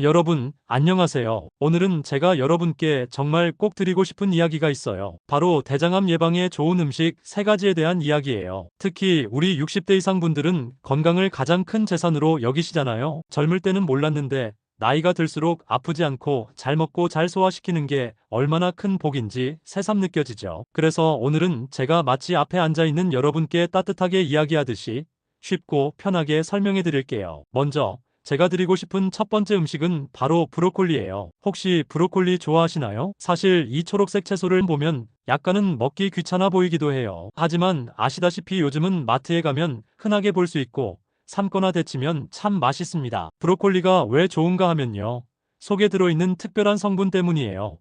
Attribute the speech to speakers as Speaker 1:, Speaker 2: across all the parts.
Speaker 1: 여러분, 안녕하세요. 오늘은 제가 여러분께 정말 꼭 드리고 싶은 이야기가 있어요. 바로 대장암 예방에 좋은 음식 3가지에 대한 이야기예요. 특히 우리 60대 이상 분들은 건강을 가장 큰 재산으로 여기시잖아요. 젊을 때는 몰랐는데 나이가 들수록 아프지 않고 잘 먹고 잘 소화시키는 게 얼마나 큰 복인지 새삼 느껴지죠. 그래서 오늘은 제가 마치 앞에 앉아 있는 여러분께 따뜻하게 이야기하듯이 쉽고 편하게 설명해 드릴게요. 먼저 제가 드리고 싶은 첫 번째 음식은 바로 브로콜리예요. 혹시 브로콜리 좋아하시나요? 사실 이 초록색 채소를 보면 약간은 먹기 귀찮아 보이기도 해요. 하지만 아시다시피 요즘은 마트에 가면 흔하게 볼 수 있고 삶거나 데치면 참 맛있습니다. 브로콜리가 왜 좋은가 하면요, 속에 들어있는 특별한 성분 때문이에요.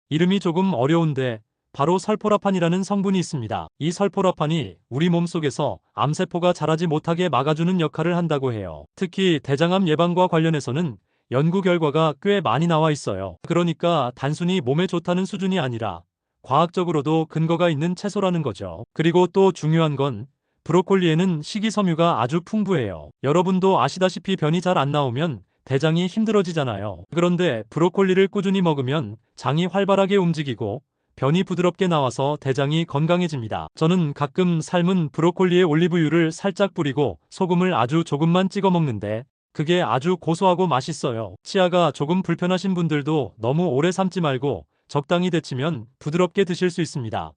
Speaker 1: 이름이 조금 어려운데 바로 설포라판이라는 성분이 있습니다. 이 설포라판이 우리 몸속에서 암세포가 자라지 못하게 막아주는 역할을 한다고 해요. 특히 대장암 예방과 관련해서는 연구 결과가 꽤 많이 나와 있어요. 그러니까 단순히 몸에 좋다는 수준이 아니라 과학적으로도 근거가 있는 채소라는 거죠. 그리고 또 중요한 건 브로콜리에는 식이섬유가 아주 풍부해요. 여러분도 아시다시피 변이 잘 안 나오면 대장이 힘들어지잖아요. 그런데 브로콜리를 꾸준히 먹으면 장이 활발하게 움직이고 변이 부드럽게 나와서 대장이 건강해집니다. 저는 가끔 삶은 브로콜리에 올리브유를 살짝 뿌리고 소금을 아주 조금만 찍어 먹는데 그게 아주 고소하고 맛있어요. 치아가 조금 불편하신 분들도 너무 오래 삶지 말고 적당히 데치면 부드럽게 드실 수 있습니다.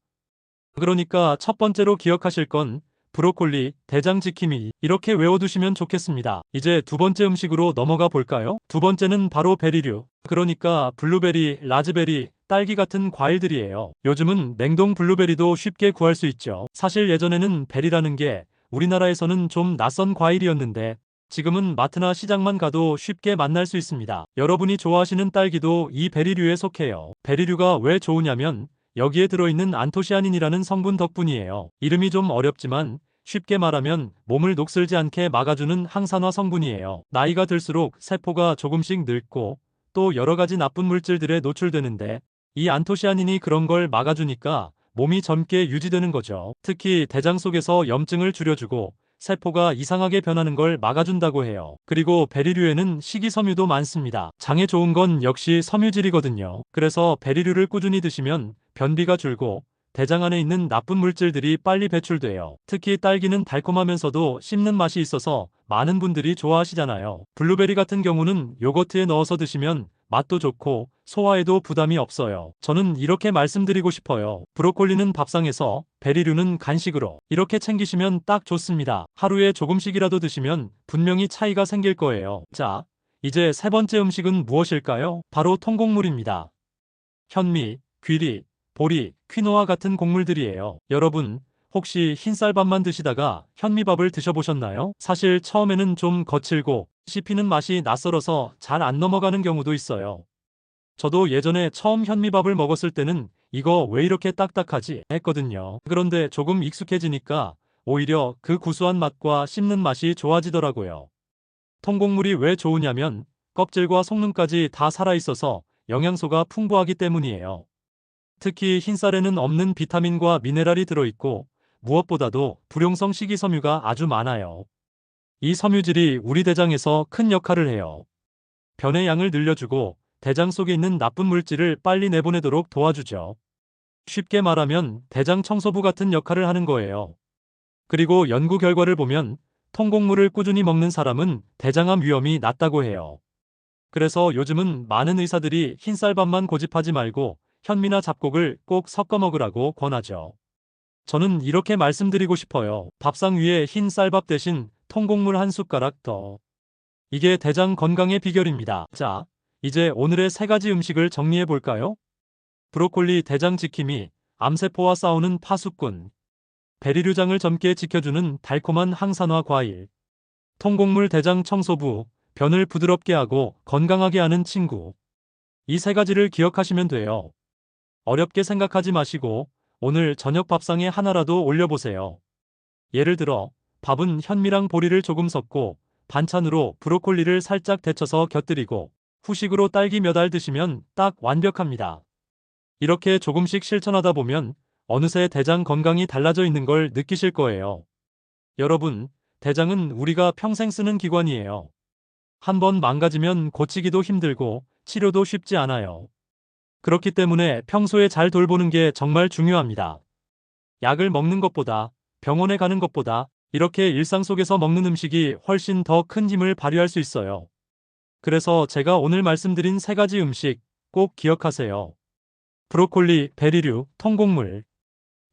Speaker 1: 그러니까 첫 번째로 기억하실 건 브로콜리, 대장지킴이 이렇게 외워두시면 좋겠습니다. 이제 두 번째 음식으로 넘어가 볼까요? 두 번째는 바로 베리류, 그러니까 블루베리, 라즈베리, 딸기 같은 과일들이에요. 요즘은 냉동 블루베리도 쉽게 구할 수 있죠. 사실 예전에는 베리라는 게 우리나라에서는 좀 낯선 과일이었는데 지금은 마트나 시장만 가도 쉽게 만날 수 있습니다. 여러분이 좋아하시는 딸기도 이 베리류에 속해요. 베리류가 왜 좋으냐면 여기에 들어있는 안토시아닌이라는 성분 덕분이에요. 이름이 좀 어렵지만 쉽게 말하면 몸을 녹슬지 않게 막아주는 항산화 성분이에요. 나이가 들수록 세포가 조금씩 늙고 또 여러 가지 나쁜 물질들에 노출되는데 이 안토시아닌이 그런 걸 막아주니까 몸이 젊게 유지되는 거죠. 특히 대장 속에서 염증을 줄여주고 세포가 이상하게 변하는 걸 막아준다고 해요. 그리고 베리류에는 식이섬유도 많습니다. 장에 좋은 건 역시 섬유질이거든요. 그래서 베리류를 꾸준히 드시면 변비가 줄고 대장 안에 있는 나쁜 물질들이 빨리 배출돼요. 특히 딸기는 달콤하면서도 씹는 맛이 있어서 많은 분들이 좋아하시잖아요. 블루베리 같은 경우는 요거트에 넣어서 드시면 맛도 좋고 소화에도 부담이 없어요. 저는 이렇게 말씀드리고 싶어요. 브로콜리는 밥상에서, 베리류는 간식으로 이렇게 챙기시면 딱 좋습니다. 하루에 조금씩이라도 드시면 분명히 차이가 생길 거예요. 자, 이제 세 번째 음식은 무엇일까요? 바로 통곡물입니다. 현미, 귀리, 보리, 퀴노아 같은 곡물들이에요. 여러분, 혹시 흰쌀밥만 드시다가 현미밥을 드셔보셨나요? 사실 처음에는 좀 거칠고 씹히는 맛이 낯설어서 잘 안 넘어가는 경우도 있어요. 저도 예전에 처음 현미밥을 먹었을 때는 이거 왜 이렇게 딱딱하지? 했거든요. 그런데 조금 익숙해지니까 오히려 그 구수한 맛과 씹는 맛이 좋아지더라고요. 통곡물이 왜 좋으냐면 껍질과 속눈까지 다 살아있어서 영양소가 풍부하기 때문이에요. 특히 흰쌀에는 없는 비타민과 미네랄이 들어있고 무엇보다도 불용성 식이섬유가 아주 많아요. 이 섬유질이 우리 대장에서 큰 역할을 해요. 변의 양을 늘려주고 대장 속에 있는 나쁜 물질을 빨리 내보내도록 도와주죠. 쉽게 말하면 대장 청소부 같은 역할을 하는 거예요. 그리고 연구 결과를 보면 통곡물을 꾸준히 먹는 사람은 대장암 위험이 낮다고 해요. 그래서 요즘은 많은 의사들이 흰쌀밥만 고집하지 말고 현미나 잡곡을 꼭 섞어 먹으라고 권하죠. 저는 이렇게 말씀드리고 싶어요. 밥상 위에 흰 쌀밥 대신 통곡물 한 숟가락 더. 이게 대장 건강의 비결입니다. 자, 이제 오늘의 3가지 음식을 정리해 볼까요? 브로콜리 대장 지킴이, 암세포와 싸우는 파수꾼, 베리류장을 젊게 지켜주는 달콤한 항산화 과일, 통곡물 대장 청소부, 변을 부드럽게 하고 건강하게 하는 친구. 이 3가지를 기억하시면 돼요. 어렵게 생각하지 마시고 오늘 저녁 밥상에 하나라도 올려보세요. 예를 들어 밥은 현미랑 보리를 조금 섞고 반찬으로 브로콜리를 살짝 데쳐서 곁들이고 후식으로 딸기 몇 알 드시면 딱 완벽합니다. 이렇게 조금씩 실천하다 보면 어느새 대장 건강이 달라져 있는 걸 느끼실 거예요. 여러분, 대장은 우리가 평생 쓰는 기관이에요. 한번 망가지면 고치기도 힘들고 치료도 쉽지 않아요. 그렇기 때문에 평소에 잘 돌보는 게 정말 중요합니다. 약을 먹는 것보다, 병원에 가는 것보다 이렇게 일상 속에서 먹는 음식이 훨씬 더 큰 힘을 발휘할 수 있어요. 그래서 제가 오늘 말씀드린 세 가지 음식 꼭 기억하세요. 브로콜리, 베리류, 통곡물.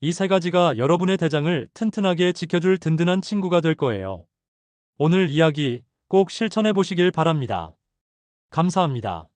Speaker 1: 이 세 가지가 여러분의 대장을 튼튼하게 지켜줄 든든한 친구가 될 거예요. 오늘 이야기 꼭 실천해 보시길 바랍니다. 감사합니다.